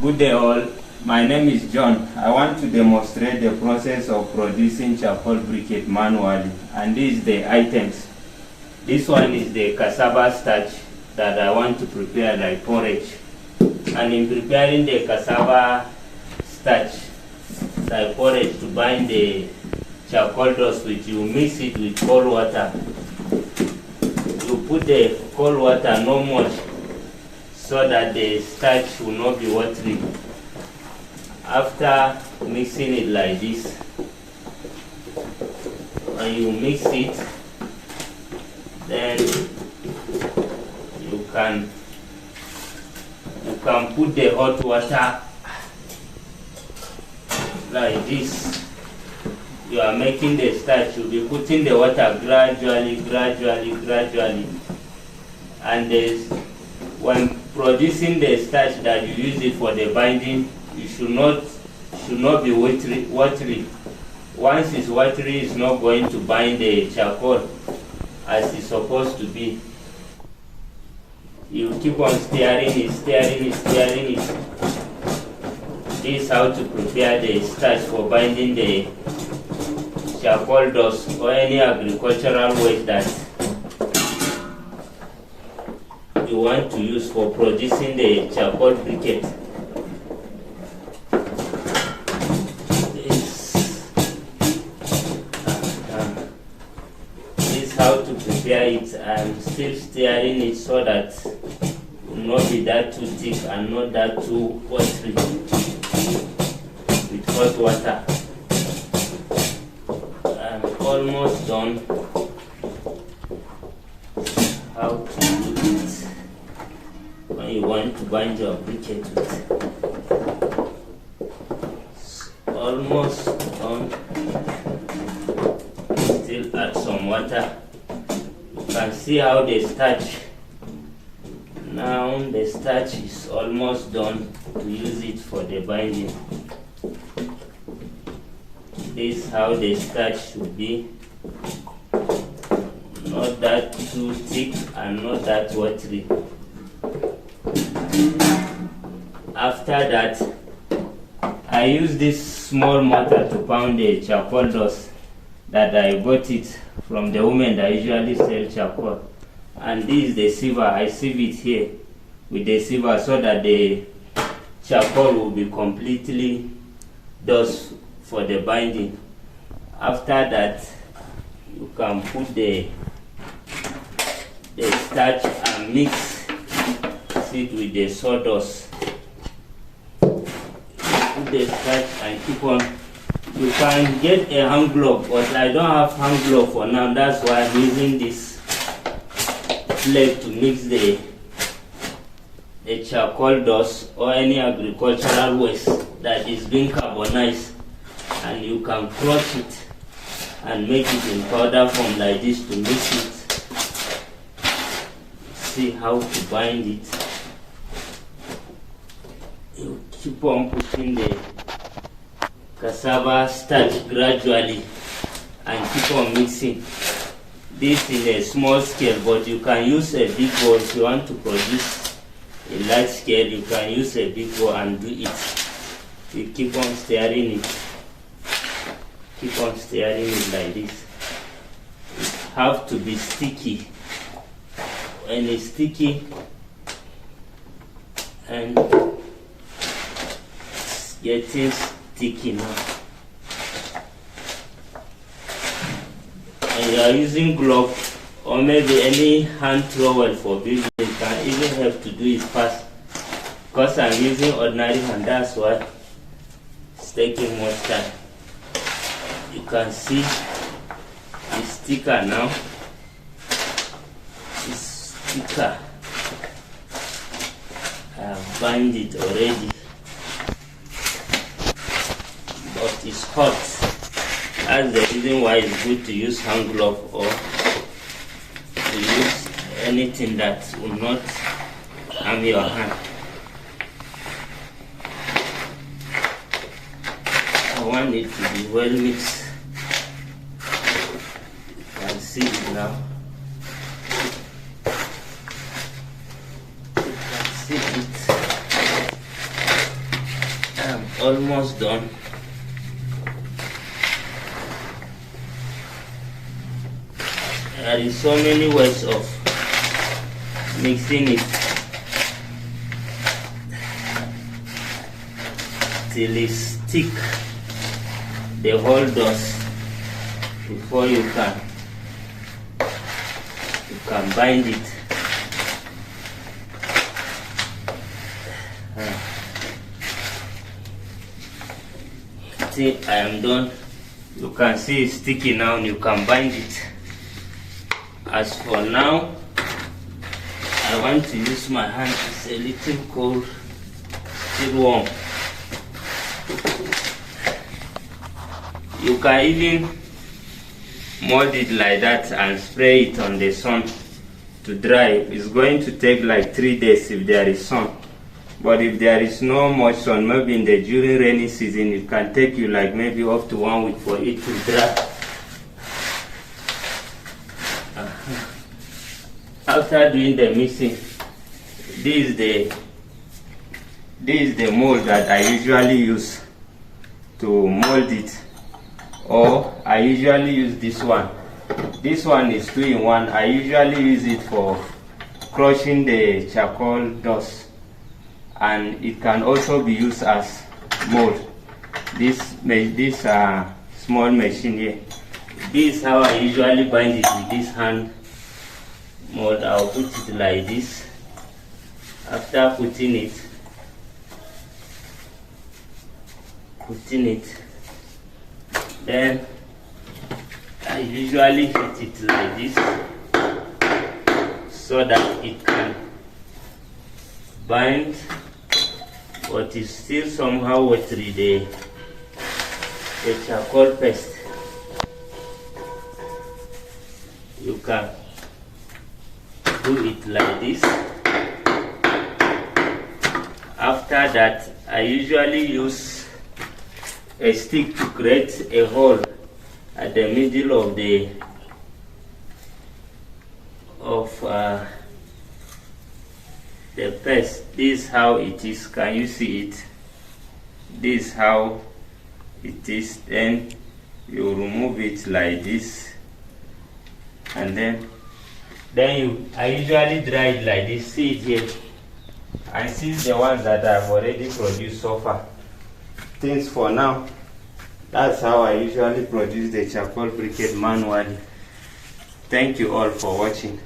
Good day all, my name is John. I want to demonstrate the process of producing charcoal briquette manually, and these are the items. This one is the cassava starch that I want to prepare like porridge. And in preparing the cassava starch like porridge to bind the charcoal dust with, you mix it with cold water. You put the cold water not much, so that the starch will not be watery. After mixing it like this, when you mix it, then you can put the hot water like this. You are making the starch, you'll be putting the water gradually, and when producing the starch that you use it for the binding, you should not be watery. Once it's watery, it's not going to bind the charcoal as it's supposed to be. You keep on stirring it. This is how to prepare the starch for binding the charcoal dust or any agricultural waste that you want to use for producing the charcoal briquette. This is how to prepare it. I'm still stirring it so that it will not be that too thick and not that too watery with hot water. I'm almost done. How to do it when you want to bind your briquette with. It's almost done. Still add some water. You can see how the starch. Now the starch is almost done to use it for the binding. This is how the starch should be. Not that too thick and not that watery. After that, I use this small mortar to pound the charcoal dust that I bought it from the women that usually sell charcoal. And this is the sieve. I sieve it here with the sieve so that the charcoal will be completely dust for the binding. After that, you can put the starch and mix it with the sawdust. Put the starch and keep on. You can get a hand glove, but I don't have hand glove for now. That's why I'm using this plate to mix the charcoal dust or any agricultural waste that is being carbonized, and you can crush it and make it in powder form like this to mix it. See how to bind it. You keep on putting the cassava starch gradually and keep on mixing. This is a small scale, but you can use a big bowl. If you want to produce a large scale, you can use a big bowl and do it. You keep on stirring it. Keep on stirring it like this. It have to be sticky. When it's sticky and it's getting sticky now. And you are using glove or maybe any hand trowel for building, it can even help to do it fast. Because I'm using ordinary hand, that's why it's taking much time. You can see it's thicker now. It's thicker. I have bind it already, but it's hot. That's the reason why it's good to use hand glove or to use anything that will not harm your hand. I want it to be well mixed. You can see it now. You can see it. almost done. There is so many ways of mixing it till it stick the whole dust before you can bind it. See, I am done. You can see it's sticky now, and you can bind it. As for now, I want to use my hand. It's a little cold, still warm. You can even mold it like that and spray it on the sun to dry. It's going to take like 3 days if there is sun. But if there is no much sun, maybe during rainy season, it can take you like maybe up to 1 week for it to dry. After doing the mixing, this is the mold that I usually use to mold it, or I usually use this one. This one is 2-in-1. I usually use it for crushing the charcoal dust, and it can also be used as mold. This small machine here. This is how I usually bind it with this hand mold. I'll put it like this. After putting it, then I usually hit it like this so that it can bind, but it's still somehow watery, the charcoal paste. You can do it like this. After that, I usually use a stick to create a hole at the middle of the paste. This is how it is. Can you see it? This is how it is. Then you remove it like this, and then I usually dry it like this. See it here, and see the ones that I've already produced so far. Things for now. That's how I usually produce the charcoal briquette manually. Thank you all for watching.